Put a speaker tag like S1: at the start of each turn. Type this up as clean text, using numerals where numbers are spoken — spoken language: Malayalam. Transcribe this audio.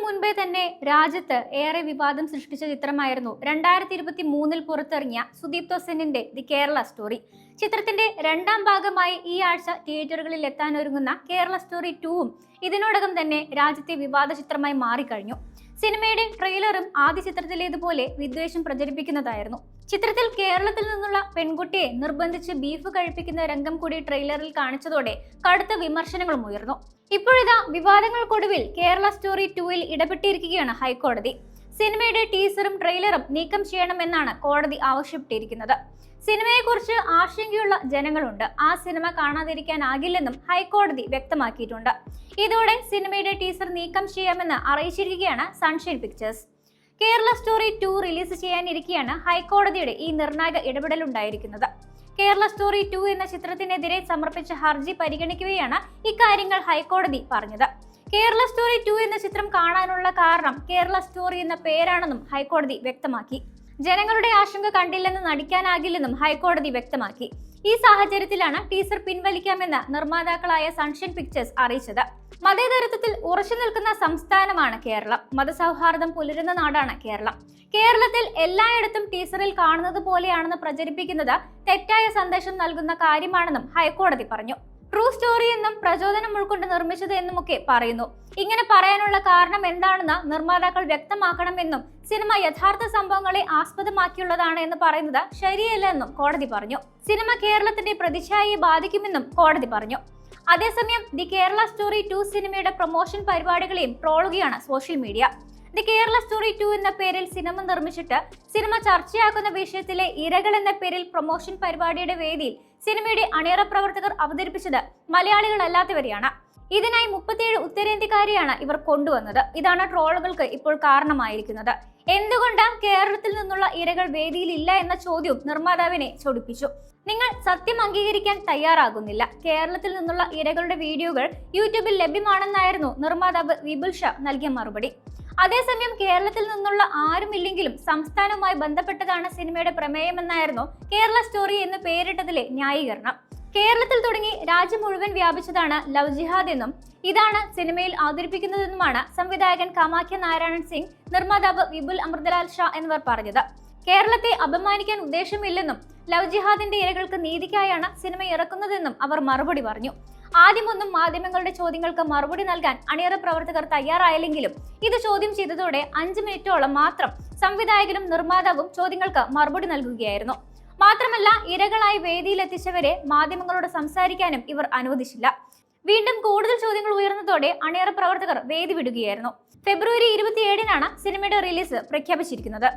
S1: മുൻപേ തന്നെ രാജ്യത്ത് ഏറെ വിവാദം സൃഷ്ടിച്ച ചിത്രമായിരുന്നു 2023 പുറത്തിറങ്ങിയ സുദീപ് സെന്നിന്റെ ദി കേരള സ്റ്റോറി. ചിത്രത്തിന്റെ രണ്ടാം ഭാഗമായി ഈ ആഴ്ച തിയേറ്ററുകളിൽ എത്താനൊരുങ്ങുന്ന കേരള സ്റ്റോറി 2 ഇതിനോടകം തന്നെ രാജ്യത്തെ വിവാദ ചിത്രമായി മാറിക്കഴിഞ്ഞു. സിനിമയുടെ ട്രെയിലറും ആദ്യ ചിത്രത്തിലേതുപോലെ വിദ്വേഷം പ്രചരിപ്പിക്കുന്നതായിരുന്നു. ചിത്രത്തിൽ കേരളത്തിൽ നിന്നുള്ള പെൺകുട്ടിയെ നിർബന്ധിച്ച് ബീഫ് കഴിപ്പിക്കുന്ന രംഗം കൂടി ട്രെയിലറിൽ കാണിച്ചതോടെ കടുത്ത വിമർശനങ്ങളും ഉയർന്നു. ഇപ്പോഴിതാ വിവാദങ്ങൾക്കൊടുവിൽ കേരള സ്റ്റോറി 2 ഇടപെട്ടിരിക്കുകയാണ് ഹൈക്കോടതി. സിനിമയുടെ ടീസറും ട്രെയിലറും നീക്കം ചെയ്യണമെന്നാണ് കോടതി ആവശ്യപ്പെട്ടിരിക്കുന്നത്. സിനിമയെക്കുറിച്ച് ആശങ്കയുള്ള ജനങ്ങളുണ്ട്. ആ സിനിമ കാണാതിരിക്കാനാകില്ലെന്നും ഹൈക്കോടതി വ്യക്തമാക്കിയിട്ടുണ്ട്. ഇതോടെ സിനിമയുടെ ടീസർ നീക്കം ചെയ്യാമെന്ന് അറിയിച്ചിരിക്കുകയാണ് Sunshine Pictures. Kerala Story 2 release ചെയ്യാനിരിക്കെയാണ് ഹൈക്കോടതിയുടെ ഈ നിർണായക ഇടപെടലുണ്ടായിരിക്കുന്നത്. കേരള സ്റ്റോറി 2 എന്ന ചിത്രത്തിനെതിരെ സമർപ്പിച്ച ഹർജി പരിഗണിക്കുകയാണ് ഇക്കാര്യങ്ങൾ ഹൈക്കോടതി പറഞ്ഞത്. കേരള സ്റ്റോറി 2 എന്ന ചിത്രം കാണാനുള്ള കാരണം കേരള സ്റ്റോറി എന്ന പേരാണെന്നും ഹൈക്കോടതി വ്യക്തമാക്കി. ജനങ്ങളുടെ ആശങ്ക കണ്ടില്ലെന്ന് നടിക്കാനാകില്ലെന്നും ഹൈക്കോടതി വ്യക്തമാക്കി. ഈ സാഹചര്യത്തിലാണ് ടീസർ പിൻവലിക്കാമെന്ന് നിർമ്മാതാക്കളായ സൺഷൈൻ പിക്ചേഴ്സ് അറിയിച്ചത്. മതേതരത്വത്തിൽ ഉറച്ചു നിൽക്കുന്ന സംസ്ഥാനമാണ് കേരളം. മതസൗഹാർദ്ദം പുലരുന്ന നാടാണ് കേരളം. കേരളത്തിൽ എല്ലായിടത്തും ടീസറിൽ കാണുന്നത് പോലെയാണെന്ന് പ്രചരിപ്പിക്കുന്നത് തെറ്റായ സന്ദേശം നൽകുന്ന കാര്യമാണെന്നും ഹൈക്കോടതി പറഞ്ഞു. ട്രൂ സ്റ്റോറി എന്നും പ്രചോദനം ഉൾക്കൊണ്ട് നിർമ്മിച്ചത് എന്നുമൊക്കെ പറയുന്നു. ഇങ്ങനെ പറയാനുള്ള കാരണം എന്താണെന്ന് നിർമ്മാതാക്കൾ വ്യക്തമാക്കണമെന്നും സിനിമ യഥാർത്ഥ സംഭവങ്ങളെ ആസ്പദമാക്കിയുള്ളതാണ് എന്ന് പറയുന്നത് ശരിയല്ല എന്നും കോടതി പറഞ്ഞു. സിനിമ കേരളത്തിന്റെ പ്രതിച്ഛായയെ ബാധിക്കുമെന്നും കോടതി പറഞ്ഞു. അതേസമയം ദി കേരള സ്റ്റോറി 2 സിനിമയുടെ പ്രൊമോഷൻ പരിപാടികളെയും ട്രോളുകയാണ് social media. The Kerala Story 2 എന്ന പേരിൽ സിനിമ നിർമ്മിച്ചിട്ട് സിനിമ ചർച്ചയാക്കുന്ന വിഷയത്തിലെ ഇരകൾ എന്ന പേരിൽ പ്രൊമോഷൻ പരിപാടിയുടെ വേദിയിൽ സിനിമയുടെ അണിയറ പ്രവർത്തകർ അവതരിപ്പിച്ചത് മലയാളികളല്ലാത്തവരെയാണ്. ഇതിനായി 37 ഉത്തരേന്ത്യക്കാരെയാണ് ഇവർ കൊണ്ടുവന്നത്. ഇതാണ് ട്രോളുകൾക്ക് ഇപ്പോൾ കാരണമായിരിക്കുന്നത്. എന്തുകൊണ്ട് കേരളത്തിൽ നിന്നുള്ള ഇരകൾ വേദിയിൽ ഇല്ല എന്ന ചോദ്യവും നിർമ്മാതാവിനെ ചൊടിപ്പിച്ചു. നിങ്ങൾ സത്യം അംഗീകരിക്കാൻ തയ്യാറാകുന്നില്ല. കേരളത്തിൽ നിന്നുള്ള ഇരകളുടെ വീഡിയോകൾ യൂട്യൂബിൽ ലഭ്യമാണെന്നായിരുന്നു നിർമ്മാതാവ് വിപുൽ ഷാ നൽകിയ മറുപടി. അതേസമയം കേരളത്തിൽ നിന്നുള്ള ആരുമില്ലെങ്കിലും സംസ്ഥാനവുമായി ബന്ധപ്പെട്ടതാണ് സിനിമയുടെ പ്രമേയമെന്നായിരുന്നു കേരള സ്റ്റോറി എന്ന് പേരിട്ടതിലെ ന്യായീകരണം. കേരളത്തിൽ തുടങ്ങി രാജ്യം മുഴുവൻ വ്യാപിച്ചതാണ് ലവ് ജിഹാദ് എന്നും ഇതാണ് സിനിമയിൽ അവതരിപ്പിക്കുന്നതെന്നുമാണ് സംവിധായകൻ കാമാഖ്യ നാരായണൻ സിംഗ്, നിർമ്മാതാവ് വിപുൽ അമൃതലാൽ ഷാ എന്നിവർ പറഞ്ഞത്. കേരളത്തെ അപമാനിക്കാൻ ഉദ്ദേശമില്ലെന്നും ലവ് ജിഹാദിന്റെ ഇരകൾക്ക് നീതിക്കായാണ് സിനിമ ഇറക്കുന്നതെന്നും അവർ മറുപടി പറഞ്ഞു. ആദ്യമൊന്നും മാധ്യമങ്ങളുടെ ചോദ്യങ്ങൾക്ക് മറുപടി നൽകാൻ അണിയറ പ്രവർത്തകർ തയ്യാറായില്ലെങ്കിലും ഇത് ചോദ്യം ചെയ്തതോടെ 5 മിനിറ്റോളം മാത്രം സംവിധായകനും നിർമ്മാതാവും ചോദ്യങ്ങൾക്ക് മറുപടി നൽകുകയായിരുന്നു. മാത്രമല്ല, ഇരകളായി വേദിയിലെത്തിച്ചവരെ മാധ്യമങ്ങളോട് സംസാരിക്കാനും ഇവർ അനുവദിച്ചില്ല. വീണ്ടും കൂടുതൽ ചോദ്യങ്ങൾ ഉയർന്നതോടെ അണിയറ പ്രവർത്തകർ വേദി വിടുകയായിരുന്നു. ഫെബ്രുവരി 27-നാണ് സിനിമയുടെ റിലീസ് പ്രഖ്യാപിച്ചിരിക്കുന്നത്.